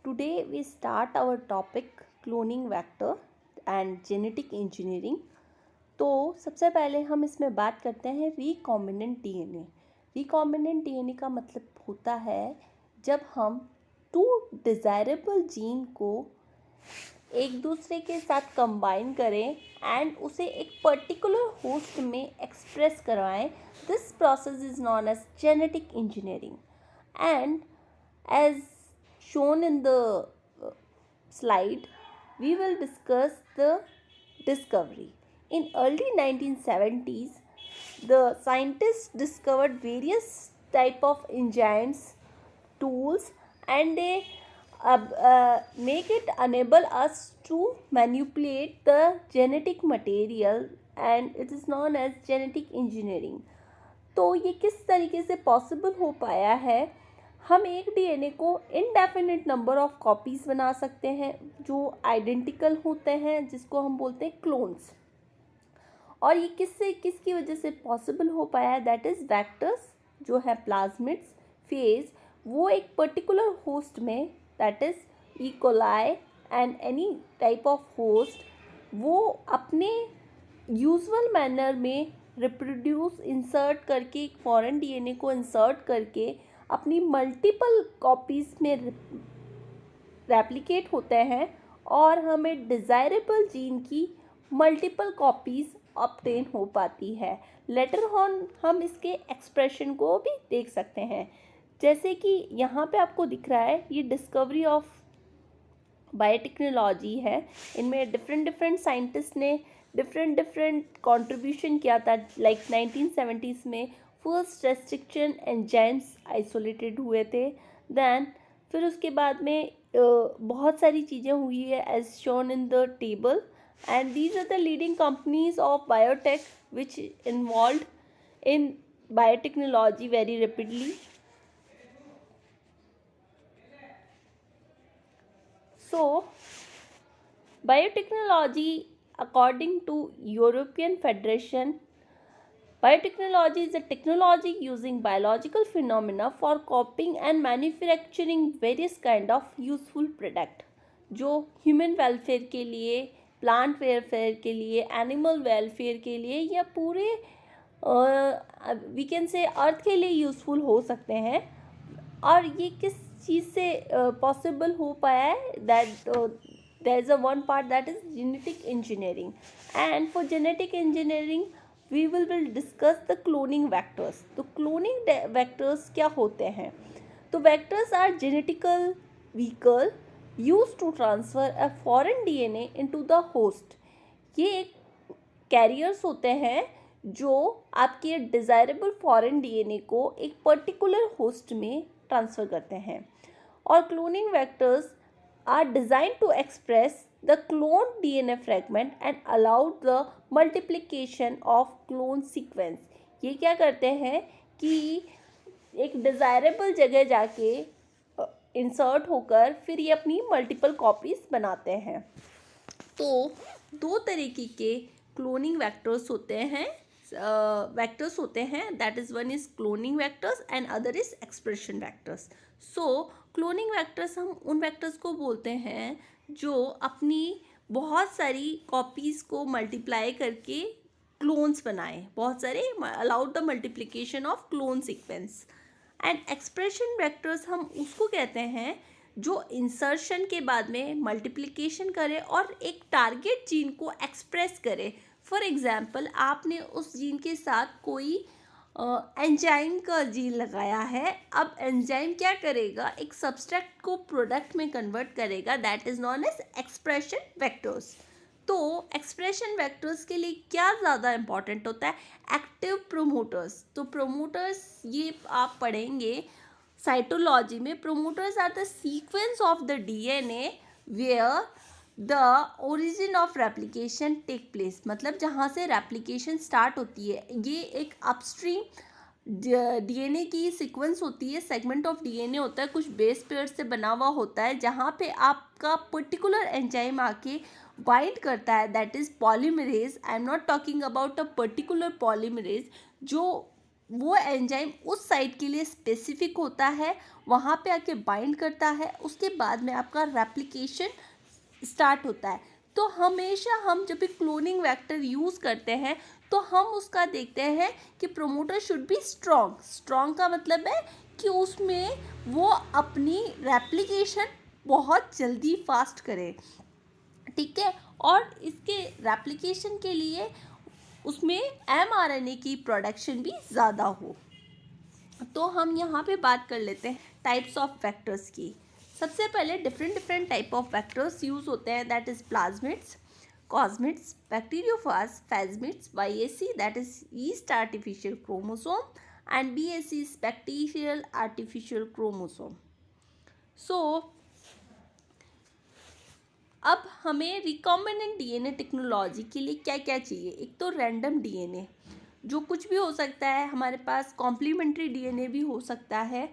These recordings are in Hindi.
Today we start our topic cloning vector and genetic engineering. तो सबसे पहले हम इसमें बात करते हैं रिकॉम्बिनेंट डीएनए. रिकॉम्बिनेंट डीएनए का मतलब होता है जब हम टू डिज़ायरेबल जीन को एक दूसरे के साथ कंबाइन करें एंड उसे एक पर्टिकुलर होस्ट में एक्सप्रेस करवाएं. This process is known as genetic engineering. And as shown in the slide, we will discuss the discovery. In early 1970s, the scientists discovered various type of enzymes, tools, and they make it enable us to manipulate the genetic material, and it is known as genetic engineering. तो ये किस तरीके से पॉसिबल हो पाया है? हम एक डीएनए को इनडेफिनिट नंबर ऑफ कॉपीज़ बना सकते हैं जो आइडेंटिकल होते हैं, जिसको हम बोलते हैं क्लोन्स. और ये किसकी वजह से पॉसिबल हो पाया है? दैट इज़ वेक्टर्स जो है प्लाज्मिड्स फेज, वो एक पर्टिकुलर होस्ट में, that is E coli and any type of host, वो अपने यूजुअल मैनर में रिप्रोड्यूस इंसर्ट करके, एक फॉरेन डीएनए को इंसर्ट करके अपनी मल्टीपल कॉपीज़ में रेप्लिकेट होते हैं और हमें डिज़ायरेबल जीन की मल्टीपल कॉपीज़ ऑब्टेन हो पाती है. लेटर ऑन हम इसके एक्सप्रेशन को भी देख सकते हैं, जैसे कि यहाँ पे आपको दिख रहा है. ये डिस्कवरी ऑफ बायोटेक्नोलॉजी है. इनमें डिफरेंट साइंटिस्ट ने डिफरेंट कंट्रीब्यूशन किया था. लाइक 1970s में फर्स्ट रेस्ट्रिक्शन एंजाइम्स आइसोलेटेड हुए थे. देन फिर उसके बाद में बहुत सारी चीज़ें हुई है as shown in the table. And these are the leading companies of biotech which involve in biotechnology very rapidly. So, biotechnology, according to European Federation, biotechnology is a technology using biological phenomena for copying and manufacturing various kind of useful product, जो ह्यूमन वेलफेयर के लिए, प्लांट वेलफेयर के लिए, एनिमल वेलफेयर के लिए, या पूरे वी कैन से अर्थ के लिए यूज़फुल हो सकते हैं. और ये किस चीज़ से पॉसिबल हो पाया है? That there is a one part that is genetic engineering. And for genetic engineering we will discuss the cloning vectors. तो क्लोनिंग वैक्टर्स क्या होते हैं? तो vectors are genetical vehicle use to transfer a foreign DNA into the host. ये एक कैरियर्स होते हैं जो आपके डिज़ायरेबल फॉरेन डीएनए को एक पर्टिकुलर होस्ट में ट्रांसफ़र करते हैं. और cloning vectors are design to express the clone DNA fragment and allow the multiplication of clone sequence. ये क्या करते हैं कि एक डिज़ायरेबल जगह जाके इंसर्ट होकर फिर ये अपनी मल्टीपल कॉपीज़ बनाते हैं. तो दो तरीके के क्लोनिंग वेक्टर्स होते हैं, that is one is cloning vectors and other is expression vectors. So cloning vectors, हम उन वेक्टर्स को बोलते हैं जो अपनी बहुत सारी कॉपीज़ को मल्टीप्लाई करके क्लोन्स बनाए, बहुत सारे, allowed the multiplication of clone sequence. And expression vectors हम उसको कहते हैं जो इंसर्शन के बाद में मल्टीप्लिकेशन करे और एक टारगेट जीन को एक्सप्रेस करे. फॉर एग्जाम्पल, आपने उस जीन के साथ कोई एंजाइम का जीन लगाया है. अब एंजाइम क्या करेगा? एक सब्सट्रैक्ट को प्रोडक्ट में कन्वर्ट करेगा. That is known as expression vectors. तो एक्सप्रेशन वेक्टर्स के लिए क्या ज़्यादा इम्पॉर्टेंट होता है? Active promoters. तो प्रोमोटर्स ये आप पढ़ेंगे साइटोलॉजी में. Promoters are the sequence of the DNA where the origin of replication take place. मतलब जहाँ से रेप्लिकेशन स्टार्ट होती है. ये एक अपस्ट्रीम डीएनए की सीक्वेंस होती है, सेगमेंट ऑफ डीएनए होता है, कुछ बेस पेयर से बना हुआ होता है, जहाँ पे आपका पर्टिकुलर एंजाइम आके बाइंड करता है. That is polymerase. I am not talking about a particular polymerase जो वो एंजाइम उस साइट के लिए स्पेसिफिक होता है, वहाँ पे आके बाइंड करता है, उसके बाद में आपका रेप्लिकेशन स्टार्ट होता है। तो हमेशा हम जब भी क्लोनिंग वेक्टर यूज़ करते हैं तो हम उसका देखते हैं कि प्रोमोटर शुड बी स्ट्रॉन्ग का मतलब है कि उसमें वो अपनी रेप्लिकेशन बहुत जल्दी फास्ट करे, ठीक है, और इसके रेप्लिकेशन के लिए उसमें mRNA की प्रोडक्शन भी ज़्यादा हो। तो हम यहाँ पे बात कर लेते हैं टाइप्स ऑफ वेक्टर्स की। सबसे पहले different type of vectors use होते हैं, that is plasmids, cosmids, bacteriophage, phasmids, YAC that is yeast artificial chromosome and BAC is bacterial artificial chromosome। So अब हमें रिकॉम्बिनेंट डीएनए टेक्नोलॉजी के लिए क्या क्या चाहिए। एक तो रैंडम डीएनए, जो कुछ भी हो सकता है, हमारे पास कॉम्प्लीमेंट्री डीएनए भी हो सकता है,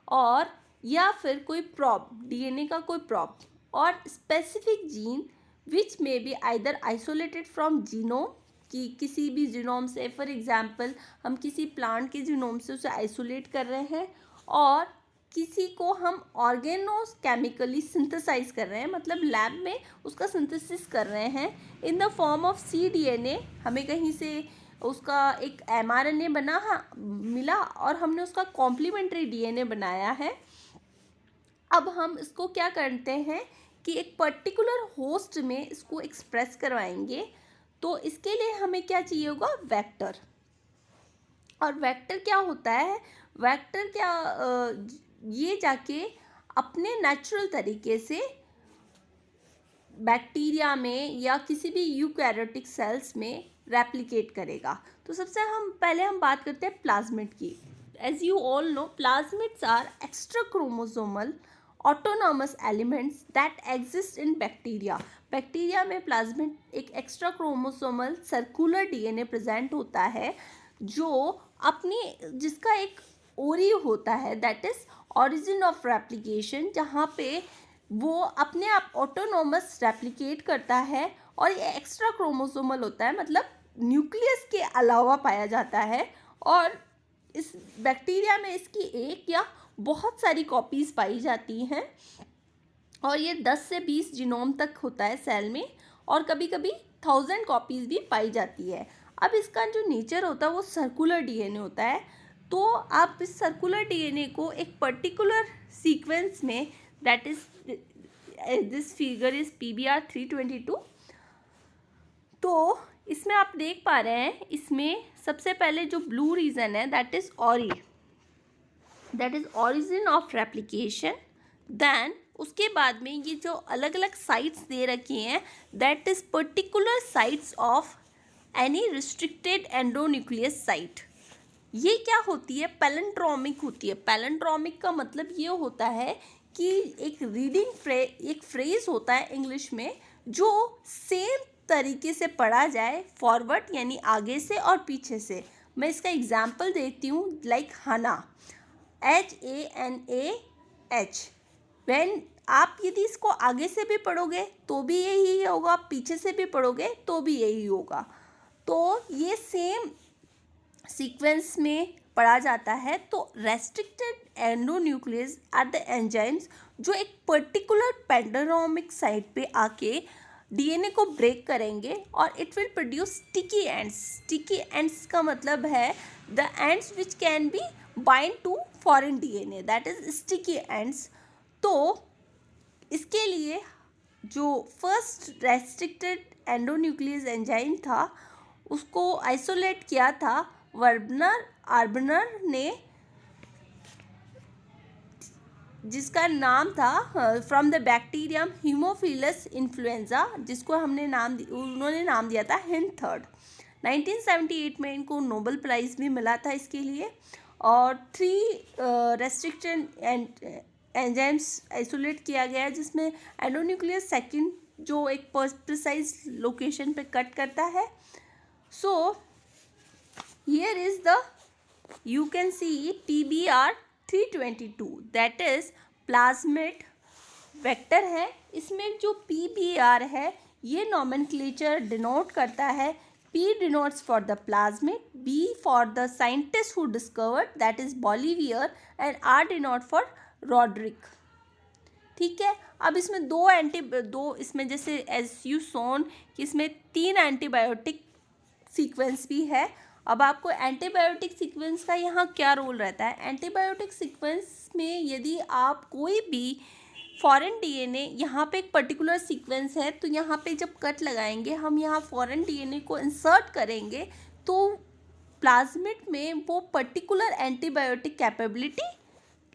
और या फिर कोई प्रॉप डीएनए का कोई प्रॉप, और specific gene which may be either isolated from genome, कि किसी भी जीनोम से, फॉर एग्जांपल हम किसी प्लांट के जीनोम से उसे आइसोलेट कर रहे हैं, और किसी को हम ऑर्गेनोस केमिकली सिंथेसाइज कर रहे हैं, मतलब लैब में उसका सिंथेसिस कर रहे हैं in the form of cDNA। हमें कहीं से उसका एक mRNA बना मिला और हमने उसका कॉम्प्लीमेंट्री डीएनए बनाया है। अब हम इसको क्या करते हैं कि एक पर्टिकुलर होस्ट में इसको एक्सप्रेस करवाएंगे। तो इसके लिए हमें क्या चाहिए होगा, वेक्टर। और वेक्टर क्या होता है, वेक्टर क्या ये जाके अपने नेचुरल तरीके से बैक्टीरिया में या किसी भी यूकैरियोटिक सेल्स में रेप्लिकेट करेगा। तो सबसे पहले हम बात करते हैं प्लाज्मिड की। As you all know, plasmids are extra chromosomal autonomous elements that exist in bacteria. Bacteria में प्लाज्मिड एक extra chromosomal circular DNA present होता है, जो जिसका एक ओरी होता है, that is origin of replication, जहाँ पे वो अपने आप ऑटोनोमस रेप्लिकेट करता है, और ये एक्स्ट्रा क्रोमोसोमल होता है, मतलब न्यूक्लियस के अलावा पाया जाता है। और इस बैक्टीरिया में इसकी एक या बहुत सारी कॉपीज़ पाई जाती हैं, और ये 10 से 20 जीनोम तक होता है सेल में, और कभी कभी 1000 कॉपीज़ भी पाई जाती है। अब इसका जो नेचर होता है वो सर्कुलर डीएनए होता है। तो आप इस सर्कुलर डीएनए को एक पर्टिकुलर सीक्वेंस में, that is this figure is PBR 322। तो इसमें आप देख पा रहे हैं, इसमें सबसे पहले जो ब्लू रीजन है, that is origin of replication. Then उसके बाद में ये जो अलग अलग साइट्स दे रखी हैं, that is particular sites of any restricted endonuclease site. ये क्या होती है, पैलेंड्रोमिक होती है। पैलेंड्रोमिक का मतलब ये होता है कि एक फ्रेज होता है इंग्लिश में, जो सेम तरीके से पढ़ा जाए, फॉरवर्ड यानी आगे से और पीछे से। मैं इसका एग्जाम्पल देती हूँ, लाइक हना, HANAH। आप यदि इसको आगे से भी पढ़ोगे तो भी यही होगा, पीछे से भी पढ़ोगे तो भी यही होगा। तो ये सेम सीक्वेंस में पढ़ा जाता है। तो restricted endonuclease are the enzymes जो एक पर्टिकुलर पैलेंड्रोमिक साइट पे आके डीएनए को ब्रेक करेंगे, और it will produce sticky ends. Sticky ends का मतलब है the ends which can be bind to foreign DNA, that is sticky ends. तो इसके लिए जो फर्स्ट रेस्ट्रिक्टेड एंडोन्यूक्लियस एंजाइम था, उसको आइसोलेट किया था वर्नर आर्बनर ने, जिसका नाम था from the bacterium Haemophilus influenza, जिसको उन्होंने नाम दिया था हिंथर्ड। 1978 में इनको नोबेल प्राइज़ भी मिला था इसके लिए। और 3 रेस्ट्रिक्टेड एंजाइम्स आइसोलेट किया गया है, जिसमें एंडोन्यूक्लियस सेकेंड जो एक प्रिसाइज लोकेशन पे कट करता है। So here is the you can see PBR 322, that is plasmid vector है। इसमें जो PBR है, ये नॉमेनक्लेचर डिनोट करता है P denotes for the plasmid, B for the scientist who discovered, that is Bolivier, and R denote for Roderick. ठीक है, अब इसमें दो इसमें जैसे एज यू सोन कि इसमें 3 एंटीबायोटिक सीक्वेंस भी है। अब आपको एंटीबायोटिक सीक्वेंस का यहाँ क्या रोल रहता है? एंटीबायोटिक सीक्वेंस में यदि आप कोई भी फॉरेन डीएनए, यहाँ पे एक पर्टिकुलर सीक्वेंस है तो यहाँ पे जब कट लगाएंगे हम, यहाँ फॉरेन डीएनए को इंसर्ट करेंगे तो प्लाज्मिड में वो पर्टिकुलर एंटीबायोटिक कैपेबिलिटी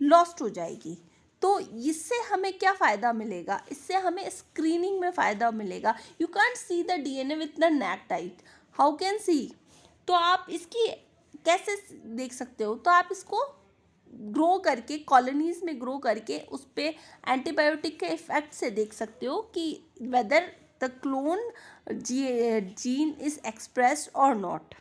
लॉस्ट हो जाएगी। तो इससे हमें क्या फ़ायदा मिलेगा? इससे हमें स्क्रीनिंग में फ़ायदा मिलेगा। You can't see the DNA with the neck tight, how can see? तो आप इसकी कैसे देख सकते हो? तो आप इसको ग्रो करके, कॉलोनीज़ में ग्रो करके उस पर एंटीबायोटिक के इफ़ेक्ट से देख सकते हो कि whether the clone gene is expressed और नॉट।